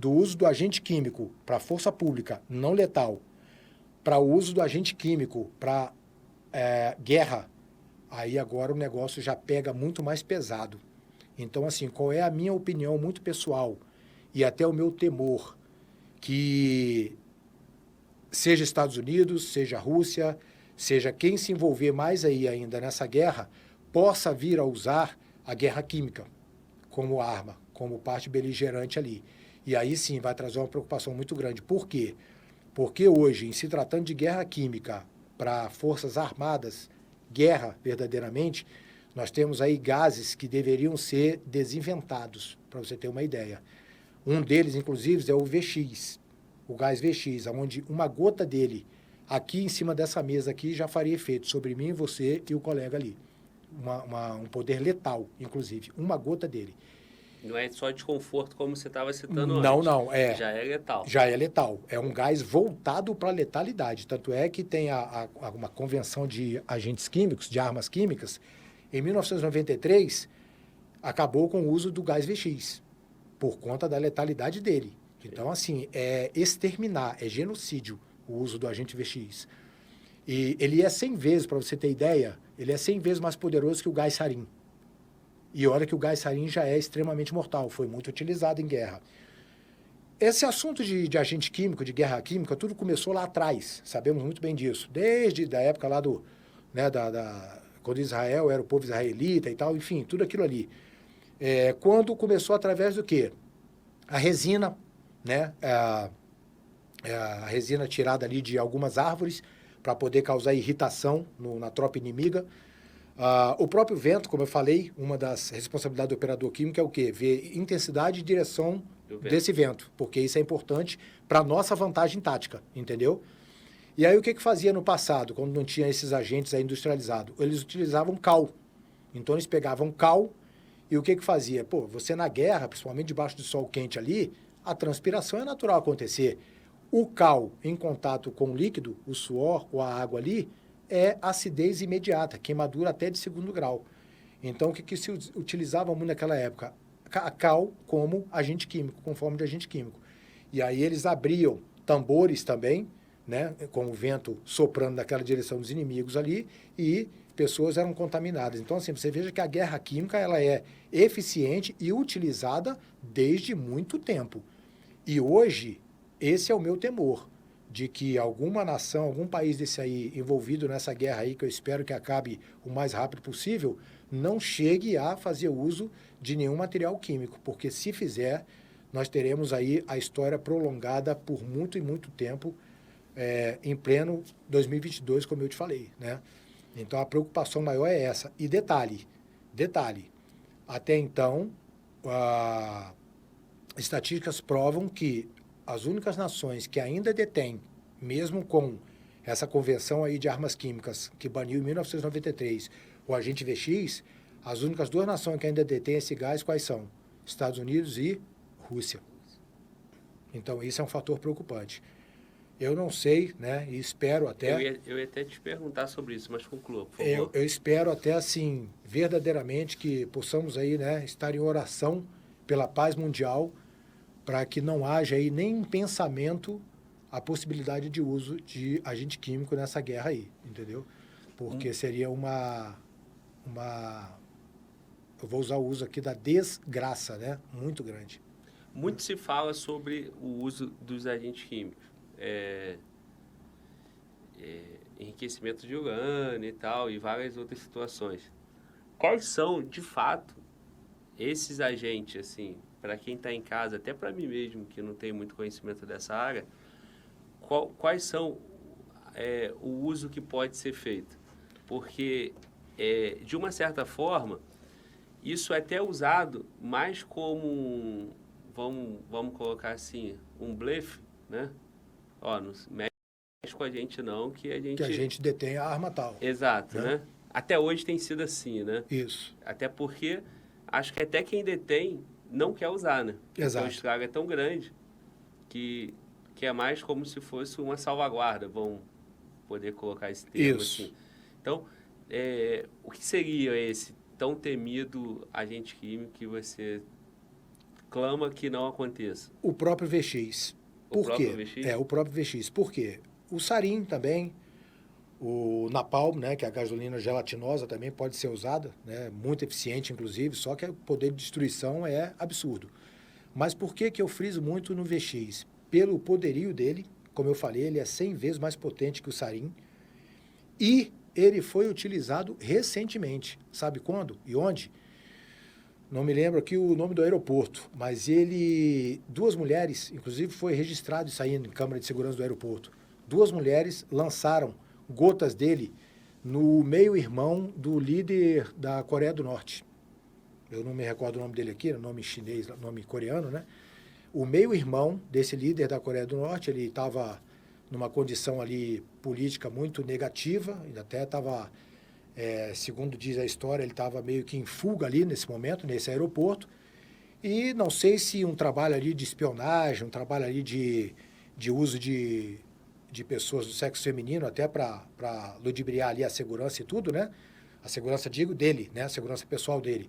do uso do agente químico para a força pública não letal para o uso do agente químico para guerra, aí agora o negócio já pega muito mais pesado. Então, assim, qual é a minha opinião muito pessoal e até o meu temor que seja Estados Unidos, seja Rússia, seja quem se envolver mais aí ainda nessa guerra, possa vir a usar a guerra química como arma, como parte beligerante ali. E aí sim vai trazer uma preocupação muito grande. Por quê? Porque hoje, em se tratando de guerra química para forças armadas, guerra verdadeiramente, nós temos aí gases que deveriam ser desinventados, para você ter uma ideia. Um deles, inclusive, é o VX, o gás VX, onde uma gota dele, aqui em cima dessa mesa aqui, já faria efeito sobre mim, você e o colega ali. Um poder letal, inclusive, uma gota dele. Não é só desconforto como você estava citando Não, antes. não, Já é letal. Já é letal. É um gás voltado para a letalidade. Tanto é que tem uma convenção de agentes químicos, de armas químicas, em 1993, acabou com o uso do gás VX, por conta da letalidade dele. Então, assim, é exterminar, é genocídio o uso do agente VX. E ele é 100 vezes, para você ter ideia, ele é 100 vezes mais poderoso que o gás sarin. E olha que o gás sarin já é extremamente mortal, foi muito utilizado em guerra. Esse assunto de agente químico, de guerra química, tudo começou lá atrás, sabemos muito bem disso. Desde a época lá quando Israel era o povo israelita e tal, enfim, tudo aquilo ali. Quando começou através do quê? A resina, né? A resina tirada ali de algumas árvores para poder causar irritação na tropa inimiga. O próprio vento, como eu falei, uma das responsabilidades do operador químico é o quê? Ver intensidade e direção desse vento, porque isso é importante para a nossa vantagem tática, entendeu? E aí o que fazia no passado, quando não tinha esses agentes aí industrializados? Eles utilizavam cal. Então eles pegavam cal e o que fazia? Pô, você na guerra, principalmente debaixo do sol quente ali, a transpiração é natural acontecer. O cal em contato com o líquido, o suor ou a água ali, é acidez imediata, queimadura até de 2º grau. Então, o que se utilizava muito naquela época? A cal como agente químico, com forma de agente químico. E aí eles abriam tambores também, né, com o vento soprando naquela direção dos inimigos ali, e pessoas eram contaminadas. Então, assim, você veja que a guerra química ela é eficiente e utilizada desde muito tempo. E hoje, esse é o meu temor, de que alguma nação, algum país desse aí envolvido nessa guerra aí, que eu espero que acabe o mais rápido possível, não chegue a fazer uso de nenhum material químico, porque se fizer, nós teremos aí a história prolongada por muito e muito tempo, em pleno 2022, como eu te falei, né? Então, a preocupação maior é essa. E detalhe, até então, estatísticas provam que as únicas nações que ainda detêm, mesmo com essa convenção aí de armas químicas que baniu em 1993 o agente VX, as únicas 2 nações que ainda detêm esse gás, quais são? Estados Unidos e Rússia. Então, isso é um fator preocupante. Eu não sei, né, e espero até... Eu ia até te perguntar sobre isso, mas conclua, por favor. Eu espero até, assim, verdadeiramente que possamos aí, né, estar em oração pela paz mundial, para que não haja aí nem em pensamento a possibilidade de uso de agente químico nessa guerra aí, entendeu? Porque seria eu vou usar o uso aqui da desgraça, né? Muito grande. Muito se fala sobre o uso dos agentes químicos. Enriquecimento de urânio e tal, e várias outras situações. Quais são, de fato, esses agentes, assim, para quem está em casa, até para mim mesmo, que não tenho muito conhecimento dessa área, quais são o uso que pode ser feito? Porque, de uma certa forma, isso é até usado mais como, vamos colocar assim, um blefe, né? Ó, não mexe com a gente não, que a gente detém a arma tal. Exato, né? Até hoje tem sido assim, né? Isso. Até porque acho que até quem detém não quer usar, né? Exato. Então o estrago é tão grande que é mais como se fosse uma salvaguarda, vamos poder colocar esse termo assim. Então, o que seria esse tão temido agente químico que você clama que não aconteça? O próprio VX. Por quê? O próprio VX. Por quê? O sarin também, o napalm, né, que é a gasolina gelatinosa também pode ser usada, né, muito eficiente inclusive, só que o poder de destruição é absurdo. Mas por que eu friso muito no VX? Pelo poderio dele, como eu falei, ele é 100 vezes mais potente que o sarin e ele foi utilizado recentemente. Sabe quando e onde? Não me lembro aqui o nome do aeroporto, mas duas mulheres, inclusive foi registrado isso aí em Câmara de Segurança do aeroporto, duas mulheres lançaram gotas dele no meio-irmão do líder da Coreia do Norte. Eu não me recordo o nome dele aqui, nome chinês, nome coreano, né? O meio-irmão desse líder da Coreia do Norte, ele estava numa condição ali política muito negativa, ele até estava... segundo diz a história, ele estava meio que em fuga ali nesse momento, nesse aeroporto, e não sei se um trabalho ali de espionagem, um trabalho ali de uso de pessoas do sexo feminino, até para ludibriar ali a segurança e tudo, né? A segurança, digo, dele, né? A segurança pessoal dele.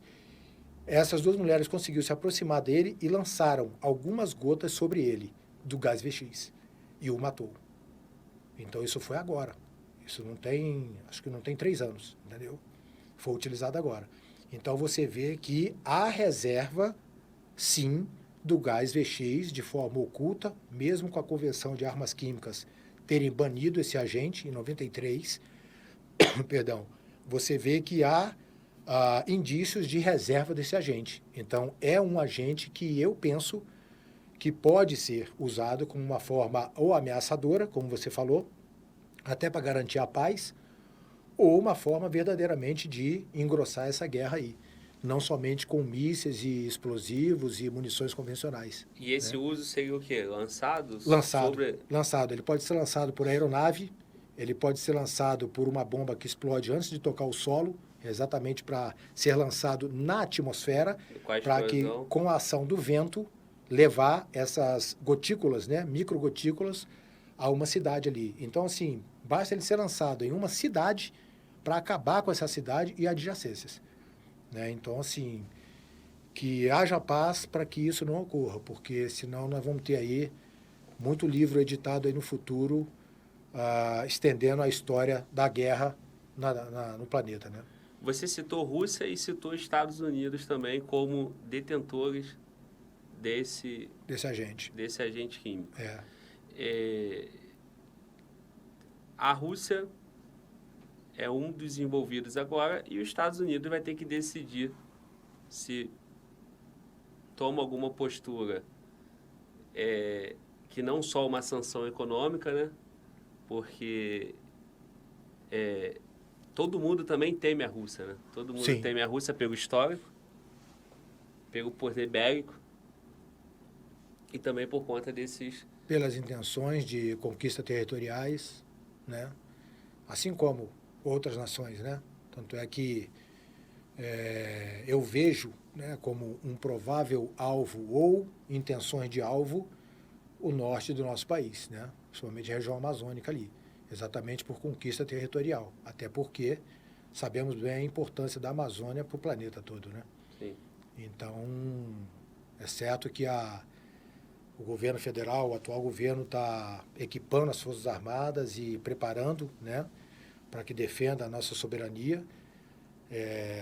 Essas duas mulheres conseguiram se aproximar dele e lançaram algumas gotas sobre ele, do gás VX, e o matou. Então isso foi agora. Isso não tem, acho que não tem 3 anos, entendeu? Foi utilizado agora. Então você vê que há reserva, sim, do gás VX de forma oculta, mesmo com a Convenção de Armas Químicas terem banido esse agente em 93, perdão, você vê que há indícios de reserva desse agente. Então é um agente que eu penso que pode ser usado como uma forma ou ameaçadora, como você falou, até para garantir a paz, ou uma forma verdadeiramente de engrossar essa guerra aí. Não somente com mísseis e explosivos e munições convencionais. E esse uso seria o quê? Lançado? Lançado. Ele pode ser lançado por aeronave, ele pode ser lançado por uma bomba que explode antes de tocar o solo, exatamente para ser lançado na atmosfera, para que, com a ação do vento, levar essas gotículas, né, microgotículas, a uma cidade ali. Então, assim, basta ele ser lançado em uma cidade para acabar com essa cidade e adjacências. Né? Então, assim, que haja paz para que isso não ocorra, porque senão nós vamos ter aí muito livro editado aí no futuro, estendendo a história da guerra no planeta. Né? Você citou Rússia e citou Estados Unidos também como detentores desse agente químico. A Rússia é um dos envolvidos agora e os Estados Unidos vai ter que decidir se toma alguma postura que não só uma sanção econômica, né? Porque todo mundo também teme a Rússia, né? Todo mundo Sim. teme a Rússia pelo histórico, pelo poder bélico e também por conta desses... Pelas intenções de conquista territoriais, né? Assim como outras nações, né? Tanto é que eu vejo, né, como um provável alvo ou intenções de alvo o norte do nosso país, né? Principalmente a região amazônica ali, exatamente por conquista territorial, até porque sabemos bem a importância da Amazônia para o planeta todo, né? Sim. Então, é certo que o governo federal, o atual governo, está equipando as Forças Armadas e preparando, né, para que defenda a nossa soberania.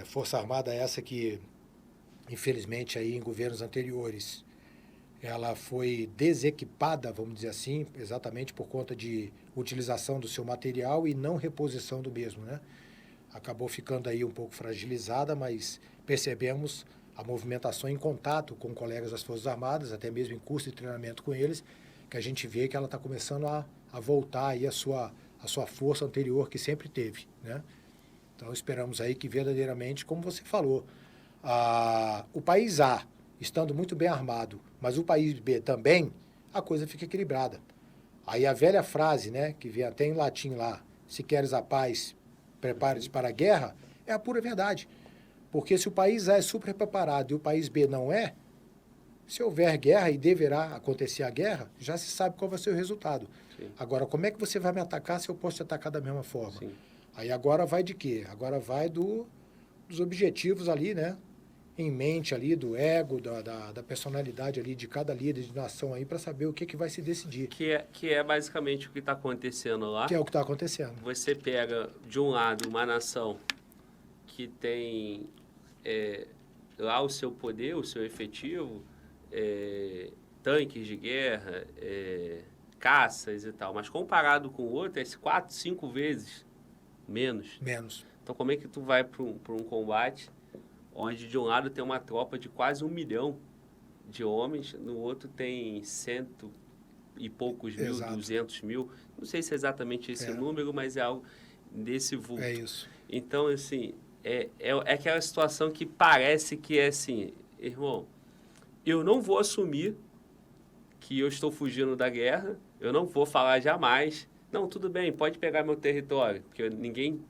Força Armada essa que, infelizmente, aí em governos anteriores, ela foi desequipada, vamos dizer assim, exatamente por conta de utilização do seu material e não reposição do mesmo, né? Acabou ficando aí um pouco fragilizada, mas percebemos a movimentação em contato com colegas das Forças Armadas, até mesmo em curso de treinamento com eles, que a gente vê que ela está começando a voltar aí a sua força anterior que sempre teve, né? Então esperamos aí que verdadeiramente, como você falou, o país A estando muito bem armado, mas o país B também, a coisa fica equilibrada. Aí a velha frase, né, que vem até em latim lá, se queres a paz, prepare-te para a guerra, é a pura verdade. Porque se o país A é super preparado e o país B não é, se houver guerra e deverá acontecer a guerra, já se sabe qual vai ser o resultado. Sim. Agora, como é que você vai me atacar se eu posso te atacar da mesma forma? Sim. Aí agora vai de quê? Agora vai dos objetivos ali, né? em mente ali do ego, da personalidade ali de cada líder de nação aí para saber o que vai se decidir. Que é basicamente o que está acontecendo lá. Que é o que está acontecendo. Você pega, de um lado, uma nação que tem lá o seu poder, o seu efetivo, tanques de guerra, caças e tal, mas comparado com o outro, é 4, 5 vezes menos. Então, como é que tu vai para um combate onde de um lado tem uma tropa de quase 1 milhão de homens, no outro tem 100 e poucos mil, Exato. 200 mil, não sei se é exatamente esse número, mas é algo desse vulto. É isso. Então, assim, é aquela situação que parece que é assim, irmão, eu não vou assumir que eu estou fugindo da guerra, eu não vou falar jamais, não, tudo bem, pode pegar meu território, porque ninguém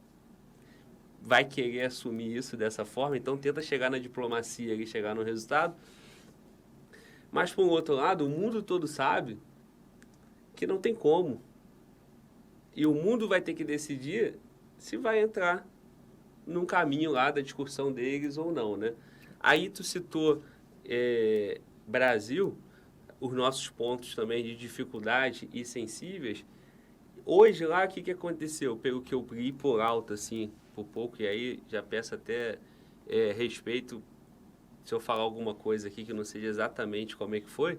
vai querer assumir isso dessa forma, então tenta chegar na diplomacia e chegar no resultado. Mas, por um outro lado, o mundo todo sabe que não tem como. E o mundo vai ter que decidir se vai entrar num caminho lá da discussão deles ou não, né? Aí tu citou Brasil, os nossos pontos também de dificuldade e sensíveis. Hoje lá, o que aconteceu? Pelo que eu li por alto, assim, por pouco, e aí já peço até respeito se eu falar alguma coisa aqui que não seja exatamente como é que foi.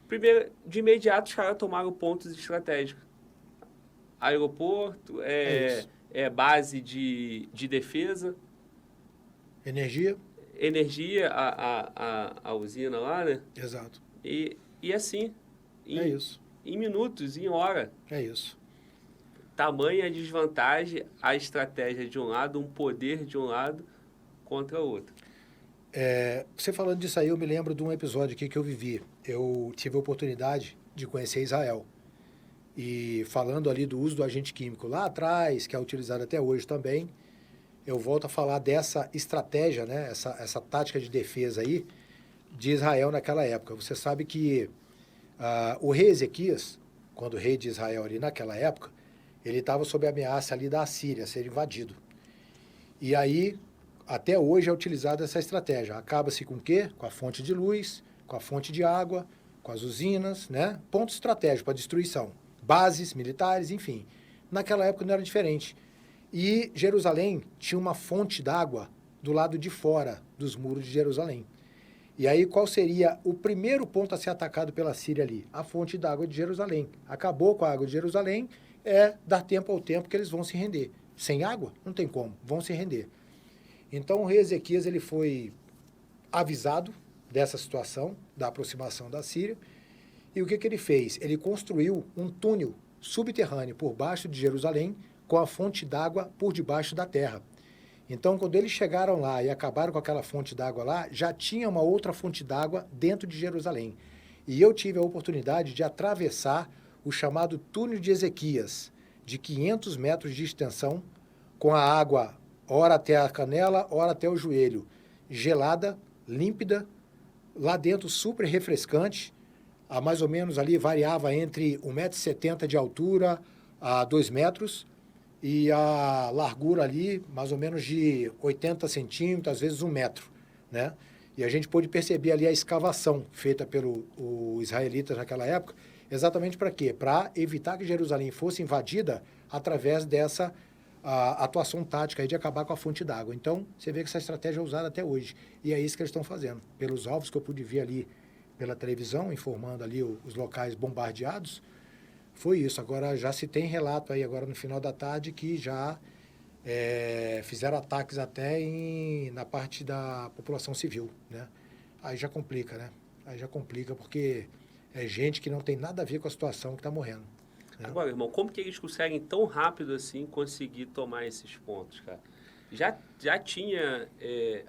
Primeiro, de imediato, os caras tomaram pontos estratégicos. Aeroporto, base de defesa. Energia, a usina lá, né? Exato. E assim, isso. Em minutos, em hora. É isso. Tamanha desvantagem, a estratégia de um lado, um poder de um lado contra o outro. Você falando disso aí, eu me lembro de um episódio aqui que eu vivi. Eu tive a oportunidade de conhecer Israel. E falando ali do uso do agente químico lá atrás, que é utilizado até hoje também, eu volto a falar dessa estratégia, né? Essa tática de defesa aí de Israel naquela época. Você sabe que o rei Ezequias, quando o rei de Israel ali naquela época, ele estava sob a ameaça ali da Assíria, ser invadido. E aí, até hoje é utilizada essa estratégia. Acaba-se com o quê? Com a fonte de luz, com a fonte de água, com as usinas, né? Ponto estratégico para destruição. Bases militares, enfim. Naquela época não era diferente. E Jerusalém tinha uma fonte d'água do lado de fora dos muros de Jerusalém. E aí qual seria o primeiro ponto a ser atacado pela Síria ali? A fonte d'água de Jerusalém. Acabou com a água de Jerusalém, dar tempo ao tempo que eles vão se render. Sem água? Não tem como, vão se render. Então o rei Ezequias ele foi avisado dessa situação, da aproximação da Síria, e o que ele fez? Ele construiu um túnel subterrâneo por baixo de Jerusalém, com a fonte d'água por debaixo da terra. Então, quando eles chegaram lá e acabaram com aquela fonte d'água lá, já tinha uma outra fonte d'água dentro de Jerusalém. E eu tive a oportunidade de atravessar o chamado túnel de Ezequias, de 500 metros de extensão, com a água, ora até a canela, ora até o joelho, gelada, límpida, lá dentro super refrescante, a mais ou menos ali variava entre 1,70 m de altura a 2 metros, e a largura ali, mais ou menos de 80 centímetros, às vezes 1 metro, né? E a gente pôde perceber ali a escavação feita pelos israelitas naquela época, exatamente para quê? Para evitar que Jerusalém fosse invadida através dessa atuação tática aí de acabar com a fonte d'água. Então, você vê que essa estratégia é usada até hoje. E é isso que eles estão fazendo. Pelos alvos que eu pude ver ali pela televisão, informando ali os locais bombardeados, foi isso. Agora já se tem relato aí agora no final da tarde que já fizeram ataques até na parte da população civil, né? Aí já complica, né? Aí já complica porque é gente que não tem nada a ver com a situação que está morrendo. Né? Agora, irmão, como que eles conseguem tão rápido assim conseguir tomar esses pontos, cara? Já tinha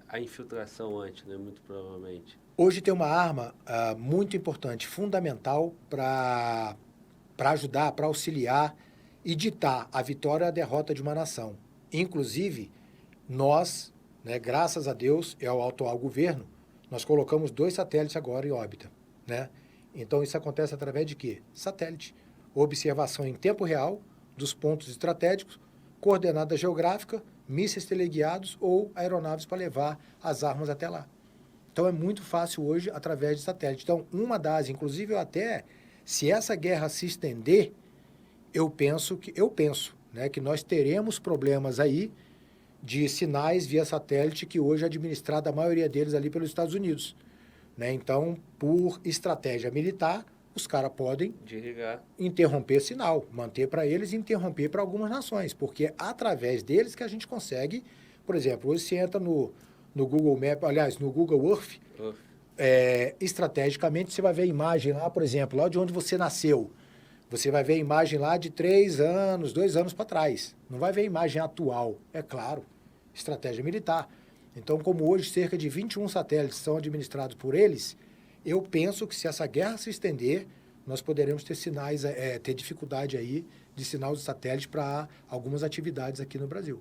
a infiltração antes, né? Muito provavelmente. Hoje tem uma arma muito importante, fundamental para ajudar, para auxiliar e ditar a vitória ou a derrota de uma nação. Inclusive, nós, né, graças a Deus e ao atual governo, nós colocamos 2 satélites agora em órbita, né? Então, isso acontece através de quê? Satélite. Observação em tempo real dos pontos estratégicos, coordenada geográfica, mísseis teleguiados ou aeronaves para levar as armas até lá. Então, é muito fácil hoje através de satélite. Então, inclusive, se essa guerra se estender, eu penso, né, que nós teremos problemas aí de sinais via satélite que hoje é administrada a maioria deles ali pelos Estados Unidos. Né? Então, por estratégia militar, os caras podem interromper sinal, manter para eles e interromper para algumas nações, porque é através deles que a gente consegue, por exemplo, hoje você entra no Google Maps, aliás, no Google Earth, estrategicamente você vai ver a imagem lá, por exemplo, lá de onde você nasceu. Você vai ver a imagem lá de 2 anos para trás. Não vai ver a imagem atual, é claro, estratégia militar. Então, como hoje cerca de 21 satélites são administrados por eles, eu penso que se essa guerra se estender, nós poderemos ter ter dificuldade aí de sinal de satélite para algumas atividades aqui no Brasil.